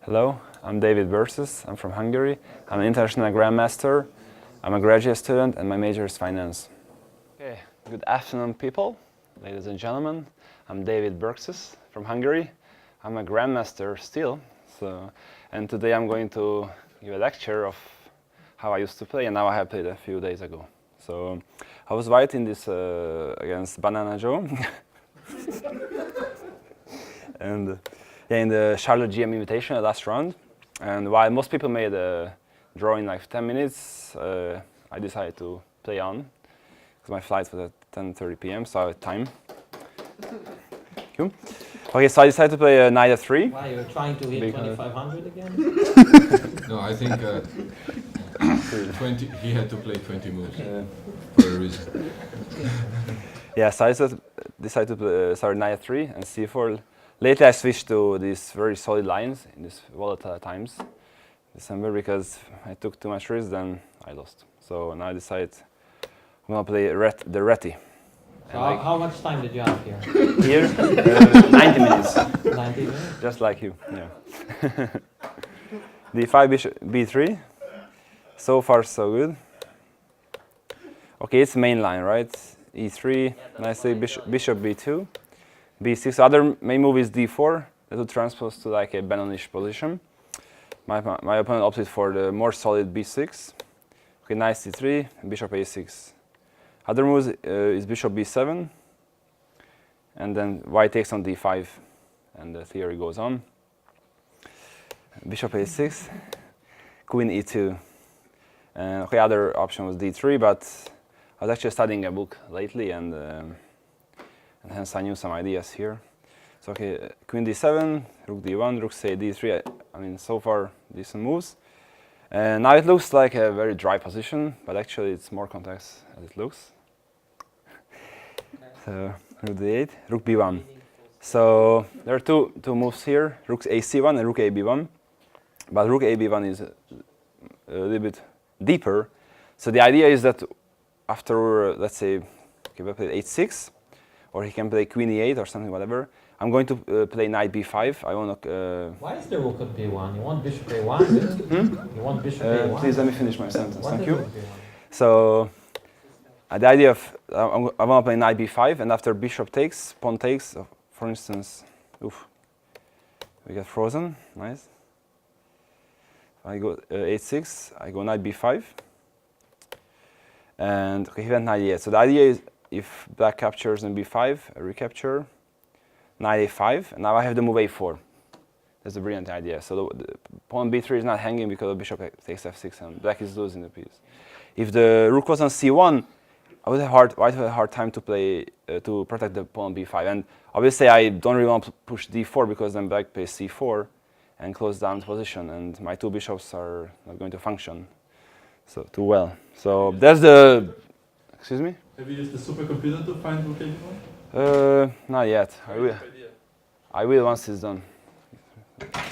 Hello, I'm David Berczes. I'm from Hungary. I'm an international grandmaster. I'm a graduate student and my major is finance. Okay, good afternoon people, ladies and gentlemen. I'm David Berczes from Hungary. I'm a grandmaster still, and today I'm going to give a lecture of how I used to play and now I have played a few days ago. So I was white in this against Banana Joe. And in the Charlotte GM Invitation, the last round. And while most people made a draw in like 10 minutes, I decided to play on because my flight was at 10:30 p.m. so I had time. Thank you. Okay, so I decided to play a knight f3. Why, you're trying to hit 2500 again? No, I think 20. He had to play 20 moves for a reason. Yeah, so I decided to play, start knight f3 and c4. Lately I switched to these very solid lines in these volatile times, December, because I took too much risk, then I lost. So now I decided I'm gonna play the Reti. So how much time did you have here? Here, 90 minutes. 90 minutes? Just like you, yeah. d5, bishop, b3. So far, so good. Okay, it's main line, right? e3, nicely, bishop b2. b6. Other main move is d4. That would transpose to like a Benonish position. My opponent opted for the more solid b6. Okay, knight c3, bishop a6. Other moves is bishop b7, and then white takes on d5, and the theory goes on. Bishop a6, queen e2. Okay, other option was d3, but I was actually studying a book lately, and hence I knew some ideas here. So okay, queen d7, rook d1, rook say d3. I mean, so far decent moves. And now it looks like a very dry position, but actually it's more complex as it looks. So rook d8, rook b1. So there are two moves here: rook ac1 and rook ab1. But rook ab1 is a little bit deeper. So the idea is that after, let's say, okay, we play h6. Or he can play queen e8 or something, whatever. I'm going to play knight b5. I want to. Why is the rook at b1? You want bishop a1? You want bishop a1? Please let me finish my sentence. Thank you. B1? So the idea of I want to play knight b5, and after bishop takes, pawn takes. For instance, oof, we get frozen. Nice. I go h6. I go knight b5, and okay, he went knight e8. So the idea is, if black captures in b5, I recapture, knight a5, and now I have the move a4. That's a brilliant idea. So the pawn b3 is not hanging because the bishop takes f6, and black is losing the piece. If the rook was on c1, I would have a hard time to play to protect the pawn b5. And obviously, I don't really want to push d4 because then black plays c4 and close down the position, and my two bishops are not going to function so too well. So that's the. Excuse me? Have you used the supercomputer to find rook a1? Not yet. I will once it's done.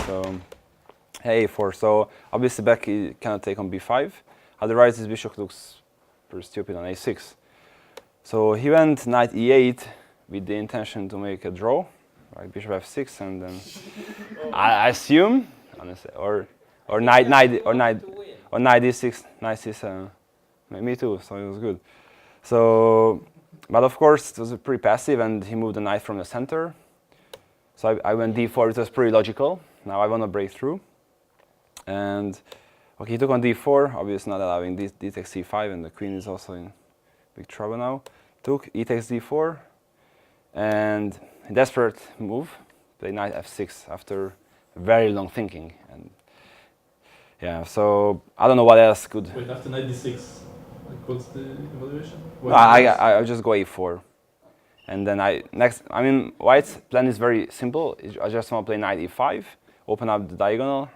So, a4. So obviously black cannot take on b5. Otherwise, this bishop looks pretty stupid on a6. So he went knight e8 with the intention to make a draw, like bishop f6, and then I assume, honestly, or knight d6, knight c7. Me too. So it was good. So, but of course, it was pretty passive, and he moved the knight from the center. So I went d4, it was pretty logical. Now I want to break through. And, okay, he took on d4, obviously not allowing d takes c5, and the queen is also in big trouble now. Took, e takes d4, and a desperate move, play knight f6 after very long thinking. And yeah, so I don't know what else could. Wait, after knight d6. What's the evaluation? No, I just go a4, and then white's plan is very simple. I just want to play knight e5, open up the diagonal.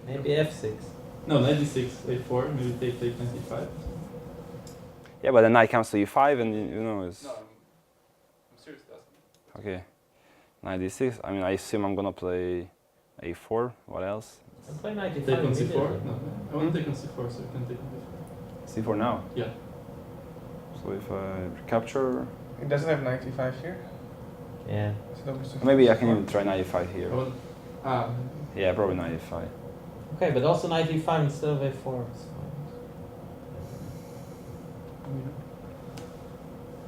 Maybe f6. No, knight d6, a4, maybe take knight e5. Yeah, but the knight comes to e5, and you know it's. No, I'm serious. Okay, knight d6. I mean, I assume I'm gonna play a4. What else? Play knight e5. Take on c4? No, I want to take on c4, so you can take on b4. c4 now? Yeah. So if I capture... It doesn't have knight e5 here? Yeah. So maybe I can even try knight e5 here. Yeah, probably knight e5. Okay, but also knight e5 instead of a4.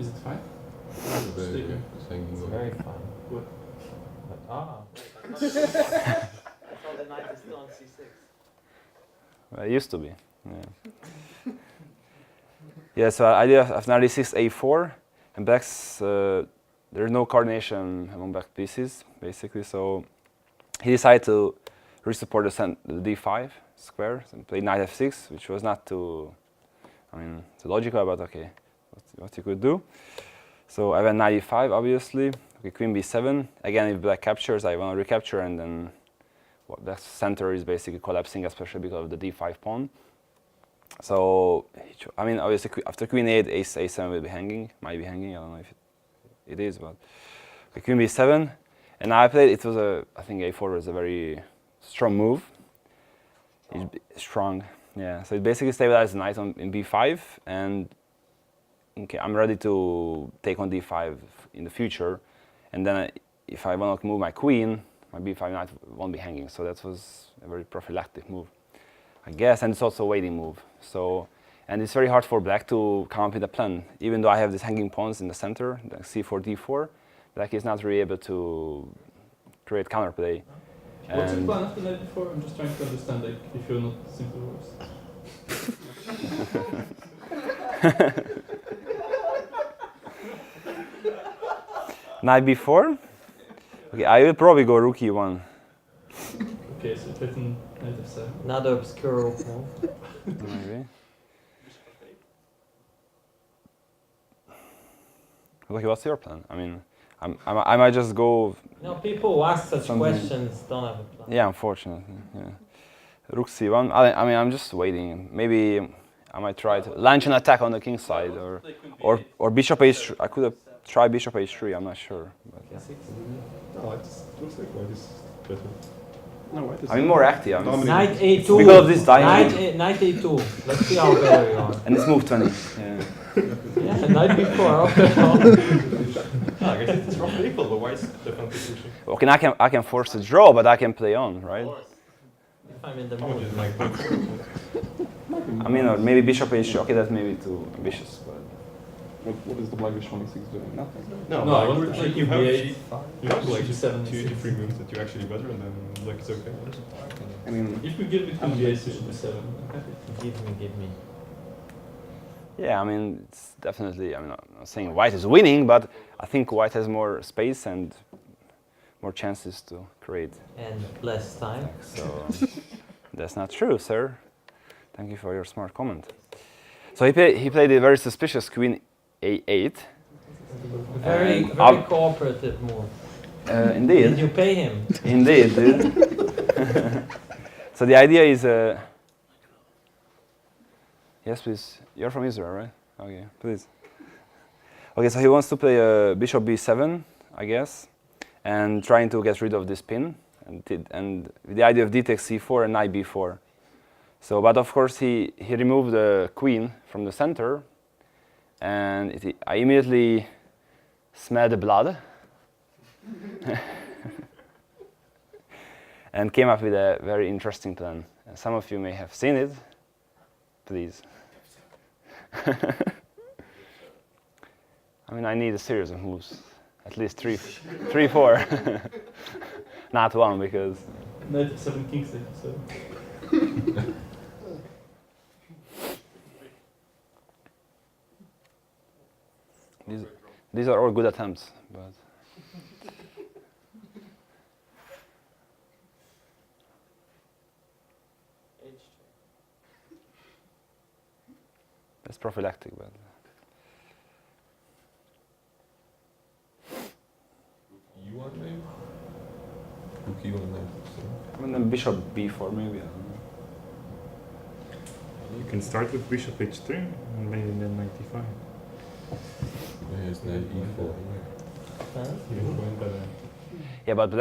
Is it fine? Very Stick. good. It's hanging It's on. very fun. What? But, I thought the knight is still on c6. Well, it used to be. Yeah. Yeah. So idea of knight e6, a4, and black's there's no coordination among black pieces basically. So he decided to resupport the d5 square and play knight f6, which was not too, too logical, but okay, what you could do. So I went knight e5, obviously. Okay, queen b7. Again, if black captures, I want to recapture, and then the center is basically collapsing, especially because of the d5 pawn. So, obviously, after queen 8, a7 will be hanging, might be hanging. I don't know if it is, but okay, queen b7. And I played. It was I think a4 was a very strong move. Strong, yeah. So it basically stabilized the knight in b5, and okay, I'm ready to take on d5 in the future, and then if I want to move my queen, my b5 knight won't be hanging. So that was a very prophylactic move, I guess, and it's also a waiting move. So, and it's very hard for black to come up with a plan, even though I have these hanging pawns in the center, like c4, d4. Black is not really able to create counterplay. What's your plan after knight before? I'm just trying to understand, like, if you're not simple worse. Knight b4? Okay, I will probably go rook e1. Okay, so threaten knight f7. Another obscure move. Maybe. Okay, what's your plan? I might just go. No, people who ask such Something. questions don't have a plan. Yeah, unfortunately. Yeah. Rook c1. I'm just waiting. Maybe I might try to launch an attack on the king side, or bishop h3. I could have tried bishop h3. I'm not sure. But No, it looks like white is better. No, white is more active. Knight a2. Because of this diamond. Knight a2. Let's see how better you are. And it's move 20. Yeah. Yeah, knight b4. Okay. I guess it's roughly equal, but white's definitely pushing. Okay, I can force a draw, but I can play on, right? If I'm in the Oh, mood. just like Or maybe bishop h3. Okay, that's maybe too ambitious, but. What is the black bishop on e6 doing? Nothing. No, I wanted to play you have b8. you have like G7, 2 to 3 moves that you're actually better, and then like it's okay. If we give between b8 bishop b7, I'm happy. Give me. Yeah, it's definitely. I'm not saying white is winning, but I think white has more space and more chances to create. And less time. So that's not true, sir. Thank you for your smart comment. So he played a very suspicious queen a8. Very And cooperative move. Indeed. Did you pay him? Indeed, dude. So the idea is. Yes, please. You're from Israel, right? Okay, please. Okay, so he wants to play bishop b7, I guess, and trying to get rid of this pin, and with the idea of d takes c4 and knight b4. So, but of course he removed the queen from the center, and I immediately smelled the blood, and came up with a very interesting plan. And some of you may have seen it. Please. I need a series of moves, at least three, 4. Not one, because. Knight f7, king 6, so. These are all good attempts, but. It's prophylactic, but. E1 maybe? Rook E1 maybe. Then bishop b4 maybe. I don't know. You can start with bishop h3 and maybe then knight e5. Yeah, it's knight E4. Yeah, but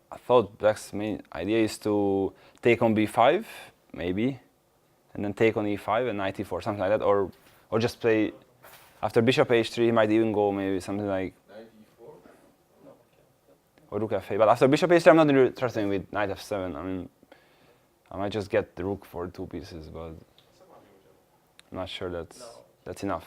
I thought black's main idea is to take on b5, maybe, and then take on e5 and knight e4, something like that, or just play after bishop h3. He might even go maybe something like. Knight E4? or rook f8. But after bishop h3, I'm not really threatening with knight f7. I mean, I might just get the rook for 2 pieces, but I'm not sure that's enough.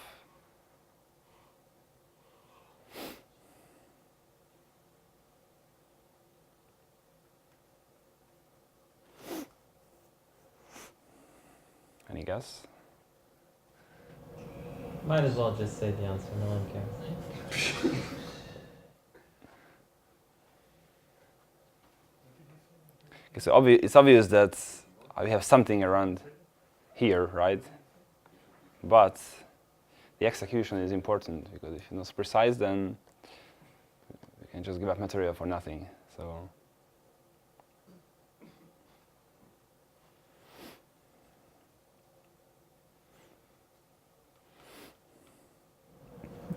Any guess? Might as well just say the answer, no one cares. Okay, so it's obvious that we have something around here, right? But the execution is important, because if you're not precise, then you can just give up material for nothing. So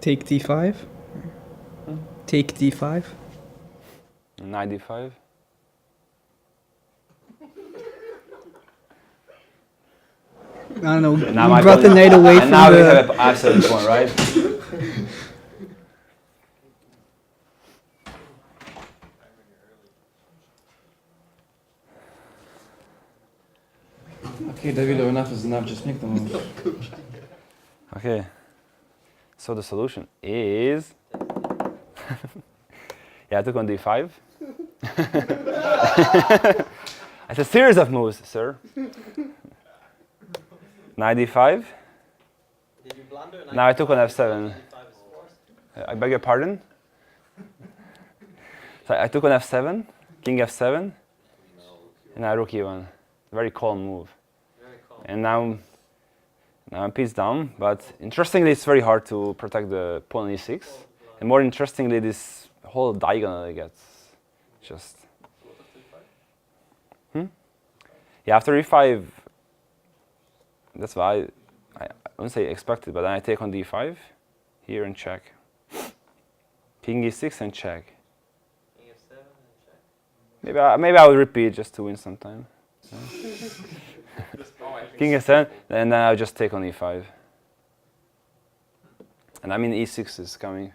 Take d5. Take d5. knight d5. I don't know. Now You my brought the opponent- knight away and from now we the. have an absolute one, right? Okay, Davilo, enough is enough. Just make the move. Okay. So the solution is yeah, I took on d5. It's a series of moves, sir. Knight d5. Did you blunder? Now I took on f7. I beg your pardon? So I took on f7, king f7, and now rook e1. Very calm move. Very calm. And now I'm piece down, but interestingly it's very hard to protect the pawn on e6. And more interestingly, this whole diagonal gets just... Yeah, after e5, that's why I wouldn't say expected, but then I take on d5 here and check. King e6 and check. King f7 and check. Maybe I will repeat just to win some time. King f7, and then I'll just take on e5. And I mean e6 is coming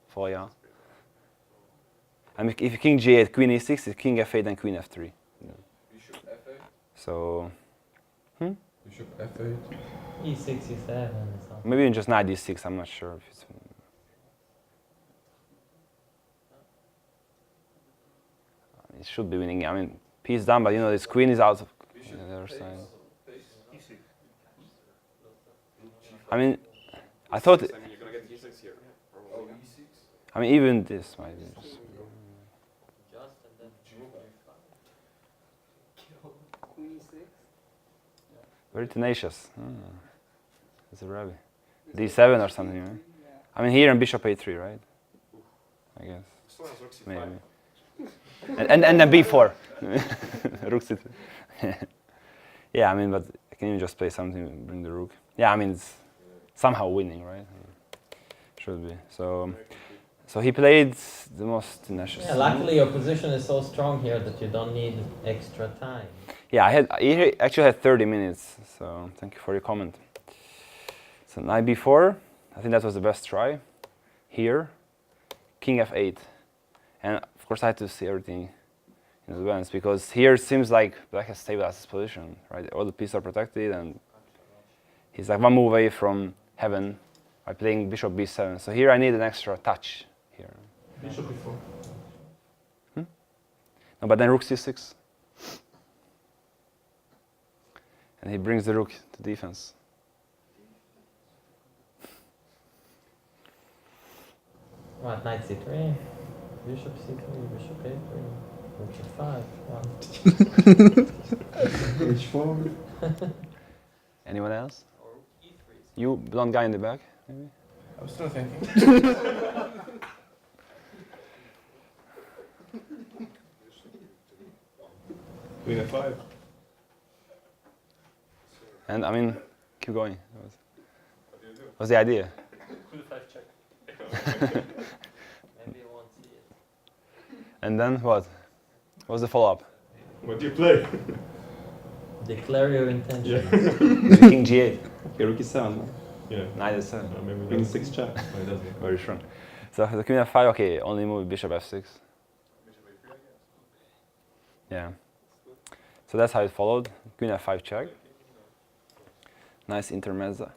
for ya. I mean, if king g8, queen e6, it's king f8 and queen f3. Bishop f8. So Bishop f8. E6, E7 and so on. maybe even just knight d6. I'm not sure if it's. It should be winning. I mean, piece down, but you know this queen is out of the other side. I mean, I thought. You're gonna get e6 here. Oh, e6. I mean, even this might be. Just and then Queen e6. Very tenacious. It's a rabbi. d7 or something, right? I mean, here and bishop a3, right? I guess. Still has rook c5. Maybe. And then b4. Rook c3. Yeah, I mean, but I can even just play something and bring the rook. Yeah, I mean, it's somehow winning, right? Should be. So he played the most tenacious. Yeah, luckily your position is so strong here that you don't need extra time. Yeah, he actually had 30 minutes, so thank you for your comment. So knight b4, I think that was the best try. Here, king f8. And of course I had to see everything in advance, because here it seems like black has stabilized his position, right? All the pieces are protected, and he's like one move away from heaven by playing bishop b7. So here I need an extra touch here. Bishop before. No, but then rook c6. And he brings the rook to defense. Right, knight c3, bishop c3, bishop a3, rook e5. H4. Anyone else? Or e3. You, blonde guy in the back, maybe? I'm still thinking. Queen f5. And I mean, keep going. What do you do? What's the idea? Queen 5 check. Maybe you won't see it. And then what? What's the follow-up? What do you play? Declare your intention. King g8, Okay, rook e7. Yeah. knight s7. Maybe Queen that's- 6 check. No, it doesn't. Very strong. So the queen f5, okay, only move bishop f6. Bishop Yeah. So that's how it followed. Queen f5 check. Nice intermezzo.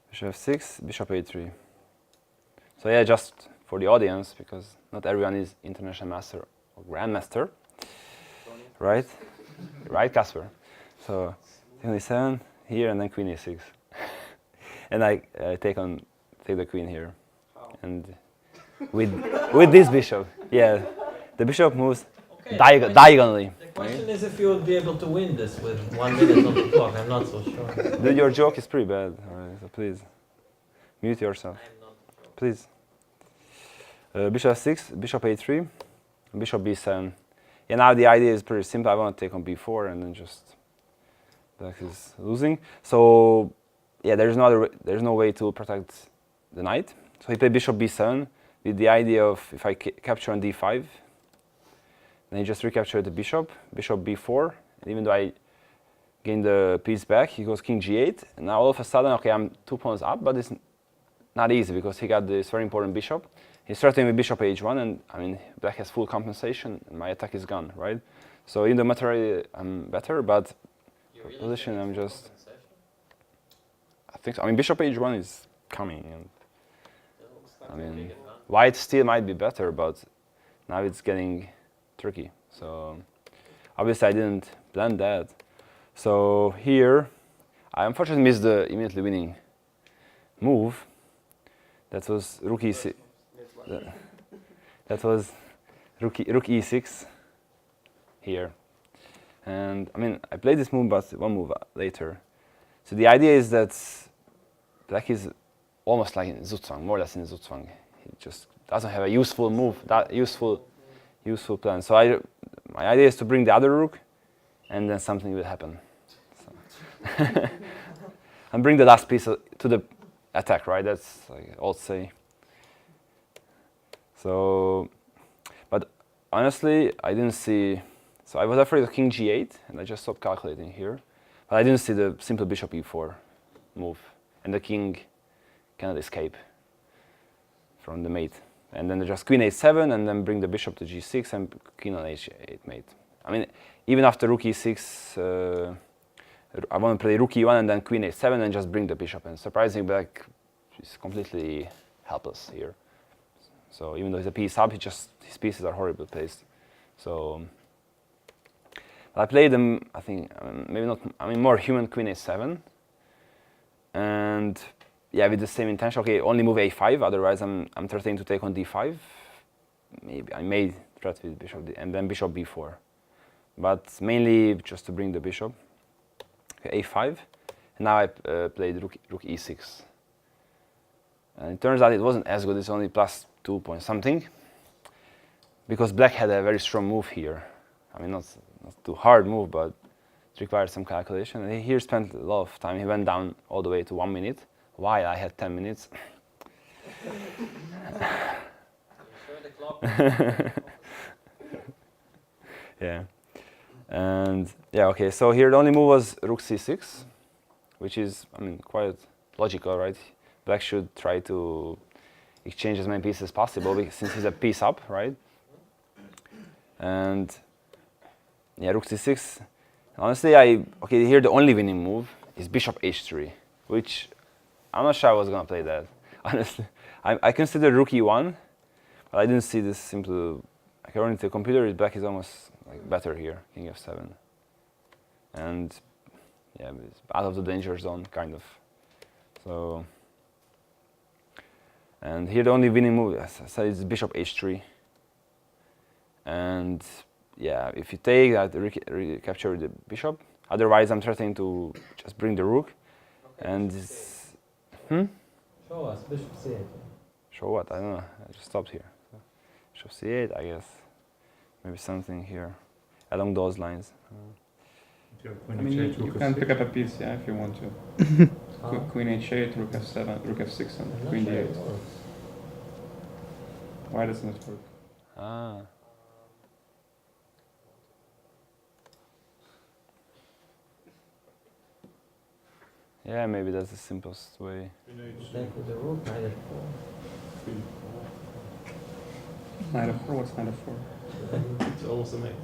Bishop f6, bishop a3. So yeah, just for the audience, because not everyone is international master or grandmaster, right? Right, Casper? So queen a7 here, and then queen a6, and I take the queen here, and with this bishop, yeah, the bishop moves diagonally. The question is if you would be able to win this with 1 minute on the clock. I'm not so sure. Dude, your joke is pretty bad. Alright, so please mute yourself, I'm not sure. please. Bishop f6, bishop a3, bishop b7. Yeah, now the idea is pretty simple. I want to take on b4 and then just black is losing. So yeah, there's no way to protect the knight. So he played bishop b7 with the idea of if I capture on d5, then he just recaptured the bishop, bishop b4, and even though I gain the piece back, he goes king g8, and now all of a sudden, okay, I'm 2 pawns up, but it's not easy because he got this very important bishop. He's starting with bishop h1, and I mean, black has full compensation, and my attack is gone, right? So in the material, I'm better, but Really position, I'm just, compensation? I think so. I mean, bishop h1 is coming, and That looks like I a big mean, advantage. white still might be better, but now it's getting tricky. So obviously I didn't plan that. So here, I unfortunately missed the immediately winning move. That was rook e6. That was rook e6 here. And I mean, I played this move, but one move later. So the idea is that black is almost like in Zugzwang, more or less in Zugzwang. He just doesn't have a useful move, that useful plan. So my idea is to bring the other rook, and then something will happen. So and bring the last piece to the attack, right? That's like old say. So, but honestly, I didn't see. So I was afraid of king g8, and I just stopped calculating here. But I didn't see the simple bishop e4 move, and the king cannot escape from the mate. And then just queen a7, and then bring the bishop to g6 and queen on h8 mate. I mean, even after rook e6, I want to play rook e1 and then queen a7 and just bring the bishop. And surprisingly, black is completely helpless here. So even though he's a piece up, his pieces are horribly placed. So I played them, I think, maybe not, I mean, more human queen a7. And yeah, with the same intention, okay, only move a5, otherwise I'm threatening to take on d5. Maybe I may threat with bishop and then bishop b4. But mainly just to bring the bishop. Okay, a5. And now I played rook e6. And it turns out it wasn't as good, it's only plus 2 point something. Because black had a very strong move here. I mean, not too hard move, but it required some calculation. And he here spent a lot of time. He went down all the way to 1 minute, while I had 10 minutes. Are you sure the clock? Yeah. And yeah, okay, so here the only move was rook c6, which is, I mean, quite logical, right? Black should try to exchange as many pieces as possible since he's a piece up, right? And yeah, rook c6. Honestly, okay, here the only winning move is bishop h3, which I'm not sure I was gonna play that. Honestly, I considered rook e1, but I didn't see this simple. According to the computer, black is almost like better here, king f7, and yeah, it's out of the danger zone, kind of. So, and here the only winning move, as I said, is bishop h3, and yeah, if you take that, recapture the bishop. Otherwise, I'm threatening to just bring the rook, Okay, and bishop this, c8. Show us bishop c8. show what? I don't know. I just stopped here. So, bishop c8, I guess. Maybe something here along those lines. If you have I queen mean, h8, you rook can f6. pick up a piece, yeah, if you want to. Queen h8, rook f7, rook f6, I'm and not queen sure it d8. works. Why doesn't it work? Ah. Yeah, maybe that's the simplest way. Queen h8. Take with the rook, knight f4. Knight of 4, what's knight of 4? It's almost a mate.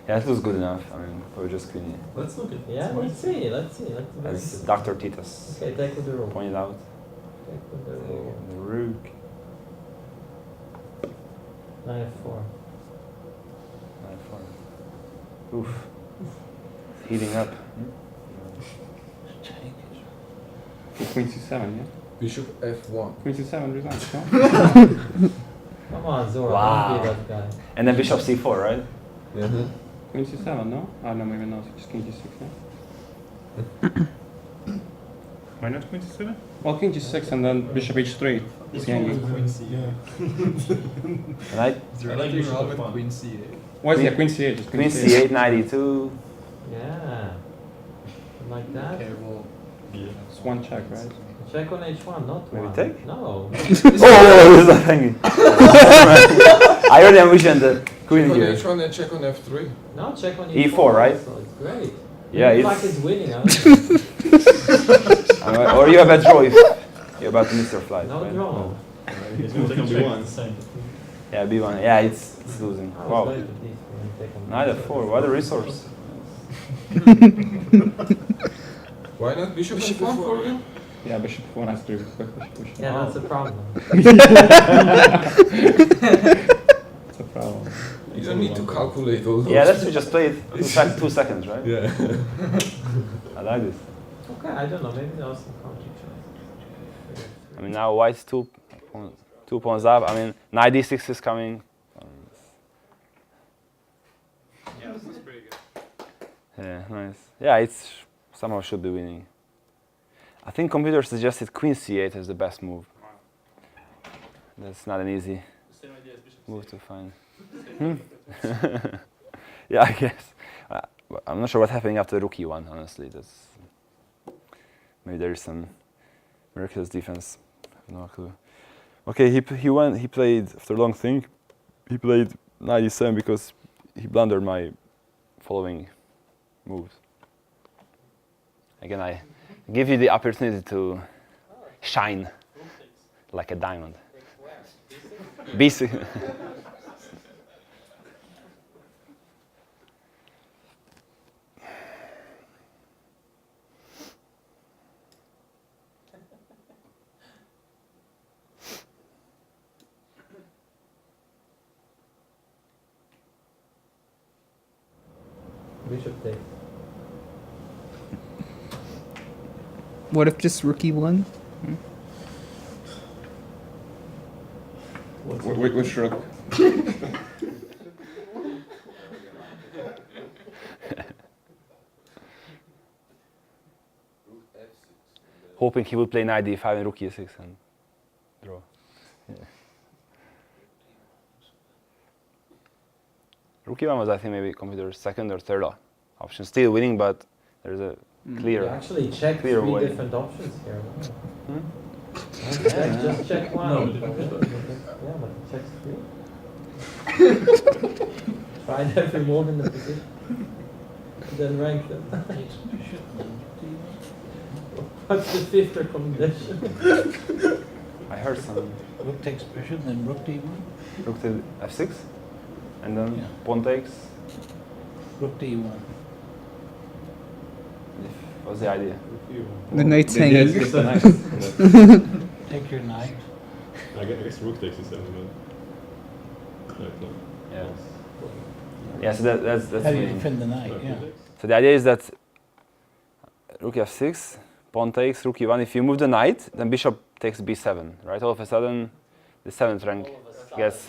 Yeah, it looks good enough. I mean, probably just queen. Let's look at Yeah, let's see. Let's see. As Dr. Titus Okay, take with the rook. pointed out. Take with the rook. The rook. Knight of 4. Knight 4. Oof. It's heating up. Queen c7, yeah? Bishop f1. Queen c7 resigns, no? Come on, Zora, Wow. don't be that guy. And then bishop c4, right? Mm-hmm. Queen c7, no? Oh, no, maybe not. Just king g6, yeah? Why not queen c7? Well, king g6 and then bishop h3. It's hanging. Right? I like your with queen c8. Why is it queen c8? Just Queen c8, knight e2. Yeah. Like that. Okay, well, It's one check, right? Check on h1, not Maybe one. take? No. Oh, this is not hanging. I already envisioned the queen check on here. h1 and check on f3. No, check on E4, right? also. It's great. Yeah, Looks like it's. it's winning, huh? Or you have a draw if you're about to miss your flight. No right? draw. He's going to take on b1. Yeah, b1. Yeah, it's losing. I was Wow. going to this when you take on Knight f4. What a resource. Why not bishop f1 for you? Yeah, bishop 4 has to be quick. Bishop. Yeah, that's a problem. That's a problem. You don't need to calculate all those. Yeah, let's just play it 2 seconds, right? Yeah. I like this. Okay, I don't know. Maybe there was some counter choice. I mean, now white's two pawns up. I mean, knight d6 is coming. Yeah, this is pretty good. Yeah, nice. Yeah, it's somehow should be winning. I think computer suggested queen c8 as the best move. That's not an easy Same idea as bishop move to find. Yeah, I guess. I'm not sure what's happening after rook e1, honestly. That's maybe there is some miraculous defense. I have no clue. Okay, he played after a long thing. He played knight e7 because he blundered my following moves. Again, I give you the opportunity to shine like a diamond. B6. Bishop takes. What if just rook e1? Which rook? Hoping he would play knight d5 and rook e6 and draw. Yeah. Rook e1 was, I think, maybe computer's second or third option. Still winning, but there's a clear. You actually check clear 3 way. different options here. Hmm? Just check one. No, Yeah, but it checks 3. Tried every move in the position. Then rank them. What's the 5th recommendation? I heard some Rook takes bishop, then rook d1, rook to f6, and then Yeah. pawn takes. rook d1. What's the idea? The knight's The idea hanging. is the knight. Take your knight. I guess rook takes e7, but... No. Yeah. Yeah. So that's How do you winning. defend the knight? Yeah. So the idea is that rook f6, pawn takes, rook e1. If you move the knight, then bishop takes b7, right? All of a sudden, the 7th rank gets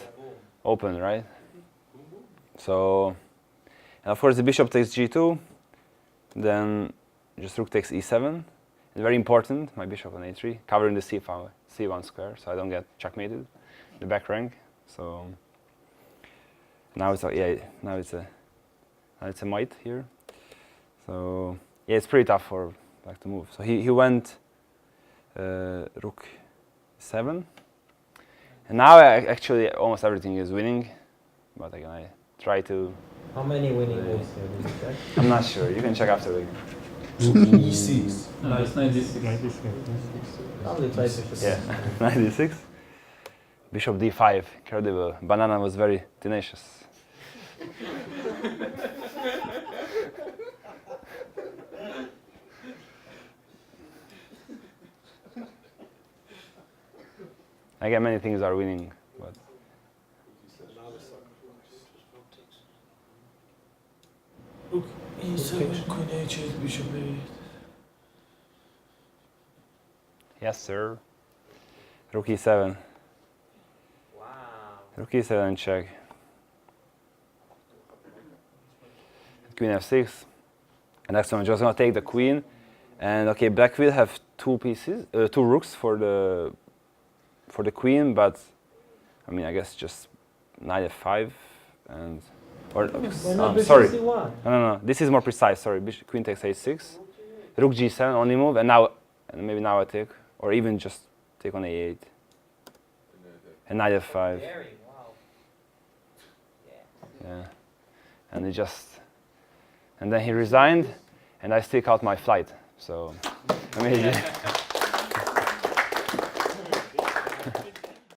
open, right? So, and of course, the bishop takes g2, then just rook takes e7. And very important, my bishop on a3, covering the c1 square, so I don't get checkmated, the back rank. So now it's now it's a mite here. So yeah, it's pretty tough for black to move. So he went rook 7, and now actually almost everything is winning. But again, I try to. How many winning moves here did you check? I'm not sure. You can check after the game. E6. No, it's 96. 96. Probably play bishop. Yeah, 96. Bishop d5, incredible. Banana was very tenacious. Again, many things are winning, but Rook E7, Queen H8, Bishop A8. yes, sir. Rook e7. Wow. Rook e7 check. Queen f6. And next one, I'm just gonna take the queen. And okay, black will have two pieces, two rooks for the queen, but I mean, I guess just knight f5 and or Why not bishop sorry, C1? no. This is more precise. Sorry, queen takes h6, rook g7 only move, and maybe now I take, or even just take on a8 and knight f5. Very, wow. Yeah, and then he resigned, and I stick out my flight. So, I mean,